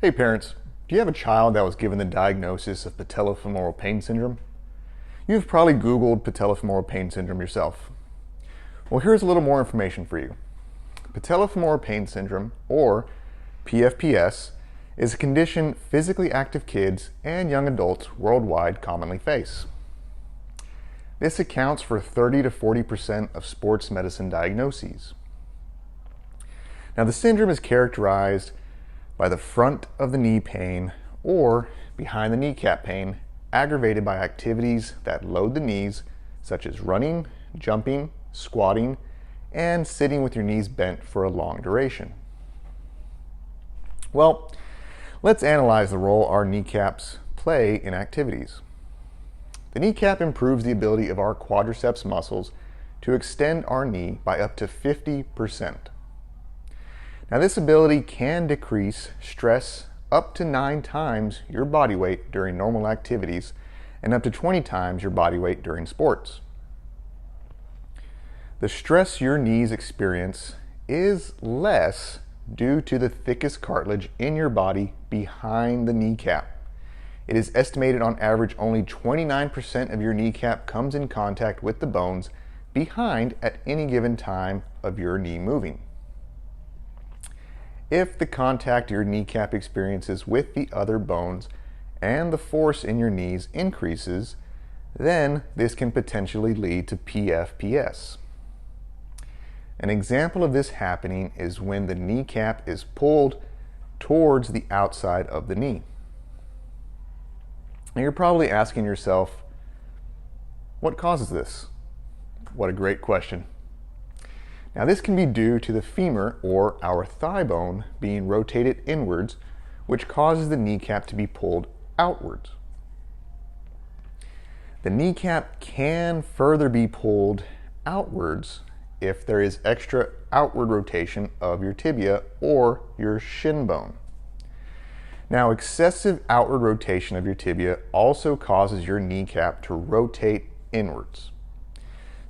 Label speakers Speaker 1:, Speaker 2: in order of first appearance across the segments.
Speaker 1: Hey parents, do you have a child that was given the diagnosis of patellofemoral pain syndrome? You've probably Googled patellofemoral pain syndrome yourself. Well, here's a little more information for you. Patellofemoral pain syndrome, or PFPS, is a condition physically active kids and young adults worldwide commonly face. This accounts for 30 to 40% of sports medicine diagnoses. Now, the syndrome is characterized by the front of the knee pain or behind the kneecap pain aggravated by activities that load the knees, such as running, jumping, squatting, and sitting with your knees bent for a long duration. Well, let's analyze the role our kneecaps play in activities. The kneecap improves the ability of our quadriceps muscles to extend our knee by up to 50%. Now, this ability can decrease stress up to 9 times your body weight during normal activities and up to 20 times your body weight during sports. The stress your knees experience is less due to the thickest cartilage in your body behind the kneecap. It is estimated on average only 29% of your kneecap comes in contact with the bones behind at any given time of your knee moving. If the contact your kneecap experiences with the other bones and the force in your knees increases, then this can potentially lead to PFPS. An example of this happening is when the kneecap is pulled towards the outside of the knee. Now, you're probably asking yourself, what causes this? What a great question. Now, this can be due to the femur, or our thigh bone, being rotated inwards, which causes the kneecap to be pulled outwards. The kneecap can further be pulled outwards if there is extra outward rotation of your tibia or your shin bone. Now, excessive outward rotation of your tibia also causes your kneecap to rotate inwards.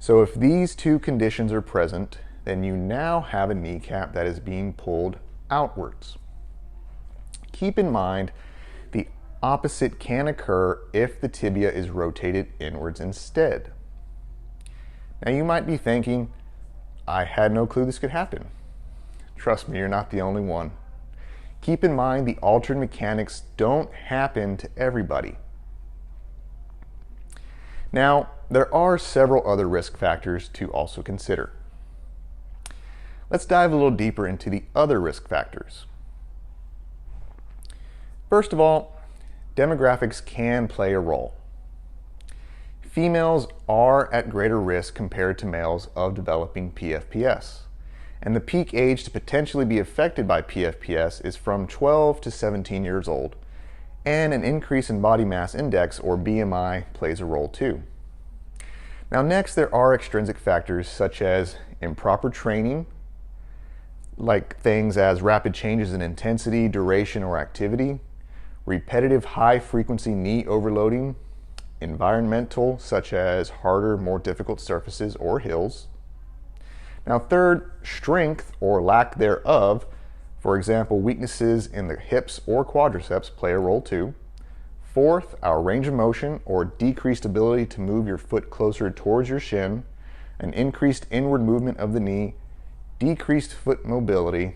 Speaker 1: So if these two conditions are present, then you now have a kneecap that is being pulled outwards. Keep in mind, the opposite can occur if the tibia is rotated inwards instead. Now, you might be thinking, I had no clue this could happen. Trust me, you're not the only one. Keep in mind, the altered mechanics don't happen to everybody. Now, there are several other risk factors to also consider. Let's dive a little deeper into the other risk factors. First of all, demographics can play a role. Females are at greater risk compared to males of developing PFPS, and the peak age to potentially be affected by PFPS is from 12 to 17 years old, and an increase in body mass index, or BMI, plays a role too. Now, next, there are extrinsic factors such as improper training, like things as rapid changes in intensity, duration, or activity, repetitive high-frequency knee overloading, environmental, such as harder, more difficult surfaces or hills. Now, third, strength or lack thereof. For example, weaknesses in the hips or quadriceps play a role too. Fourth, our range of motion or decreased ability to move your foot closer towards your shin, an increased inward movement of the knee, decreased foot mobility,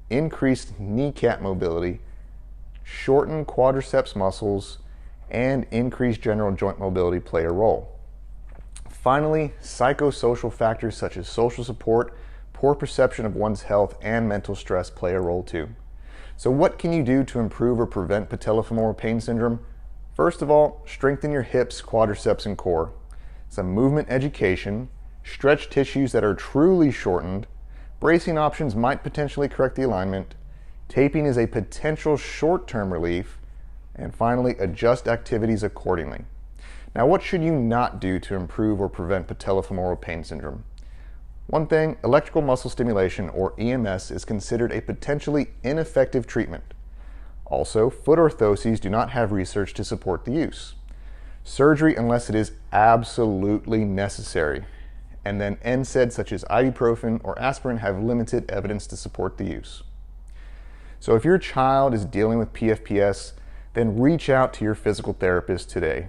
Speaker 1: increased kneecap mobility, shortened quadriceps muscles, and increased general joint mobility play a role. Finally, psychosocial factors such as social support, poor perception of one's health, and mental stress play a role too. So what can you do to improve or prevent patellofemoral pain syndrome? First of all, strengthen your hips, quadriceps, and core. Some movement education, stretch tissues that are truly shortened. Bracing options might potentially correct the alignment. Taping is a potential short-term relief. And finally, adjust activities accordingly. Now, what should you not do to improve or prevent patellofemoral pain syndrome? One thing, electrical muscle stimulation, or EMS, is considered a potentially ineffective treatment. Also, foot orthoses do not have research to support the use. Surgery unless it is absolutely necessary. And then NSAIDs such as ibuprofen or aspirin have limited evidence to support the use. So if your child is dealing with PFPS, then reach out to your physical therapist today.